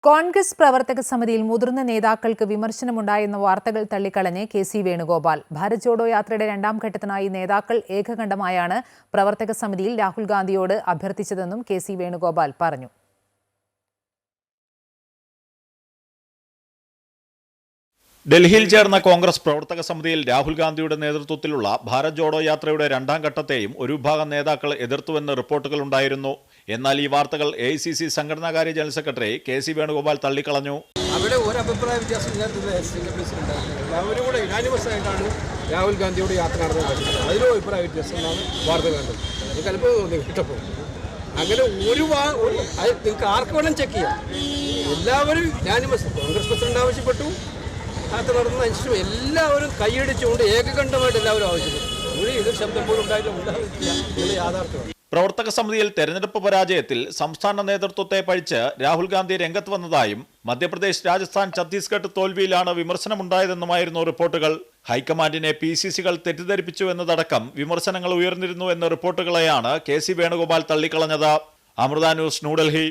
കോൺഗ്രസ് പ്രവർത്തക സമിതിയിൽ മുതിർന്ന നേതാക്കൾക്ക് വിമർശനമുണ്ടായെന്ന വാർത്തകൾ തള്ളിക്കളഞ്ഞ് കെ.സി. വേണുഗോപാൽ. ഭാരത് ജോഡോ യാത്രയുടെ രണ്ടാം ഘട്ടത്തിനായി നേതാക്കൾ ഏകകണ്ഠമായാണ് പ്രവർത്തക സമിതിയിൽ രാഹുൽ ഗാന്ധിയോട് അഭ്യർത്ഥിച്ചതെന്നും കെ.സി. വേണുഗോപാൽ പറഞ്ഞു. ഡൽഹിയിൽ ചേർന്ന കോൺഗ്രസ് പ്രവർത്തക സമിതിയിൽ രാഹുൽ ഗാന്ധിയുടെ നേതൃത്വത്തിലുള്ള ഭാരത് ജോഡോ യാത്രയുടെ രണ്ടാം ഘട്ടത്തെയും ഒരു വിഭാഗം നേതാക്കൾ എതിർത്തുവെന്ന് റിപ്പോർട്ടുകളുണ്ടായിരുന്നു. എന്നാൽ ഈ വാർത്തകൾ AICC സംഘടനാകാര്യ ജനറൽ സെക്രട്ടറി കെ.സി. വേണുഗോപാൽ തള്ളിക്കളഞ്ഞു. അവിടെ ഒരു അഭിപ്രായ വ്യത്യാസം എല്ലാവരും കൂടെ യുനാനിമസ് ആയിട്ടാണ് രാഹുൽ ഗാന്ധിയോട് യാത്ര നടന്നത്. അതിലും അഭിപ്രായ വ്യത്യാസമാണ് വാർത്ത കണ്ടത്. എനിക്ക് അല്പം തോന്നി കേട്ടപ്പോൾ. അങ്ങനെ നിങ്ങൾക്ക് ആർക്ക് വേണം ചെക്ക് ചെയ്യാം. എല്ലാവരും യുനാനിമസ്. കോൺഗ്രസ് പ്രസിഡന്റ് ആവശ്യപ്പെട്ടു, യാത്ര നടത്തുന്ന അനുസരിച്ച് എല്ലാവരും കൈയടിച്ചുകൊണ്ട് ഏകകണ്ഠമായിട്ട് എല്ലാവരും ആവശ്യപ്പെട്ടു. ഒരു എതിർ ശബ്ദം പോലും ഉണ്ടായിട്ടില്ല. യാഥാർത്ഥ്യമാണ്. പ്രവർത്തക സമിതിയിൽ തെരഞ്ഞെടുപ്പ് പരാജയത്തിൽ സംസ്ഥാന നേതൃത്വത്തെ പഴിച്ച് രാഹുൽ ഗാന്ധി രംഗത്ത് വന്നതായും മധ്യപ്രദേശ്, രാജസ്ഥാൻ, ഛത്തീസ്ഗഡ് തോൽവിയിലാണ് വിമർശനമുണ്ടായതെന്നുമായിരുന്നു റിപ്പോർട്ടുകൾ. ഹൈക്കമാൻഡിനെ PCCകൾ തെറ്റിദ്ധരിപ്പിച്ചു എന്നതടക്കം വിമർശനങ്ങൾ ഉയർന്നിരുന്നു എന്ന റിപ്പോർട്ടുകളെയാണ് കെ.സി. വേണുഗോപാൽ തള്ളിക്കളഞ്ഞത്. അമൃത ന്യൂസ്, ന്യൂഡൽഹി.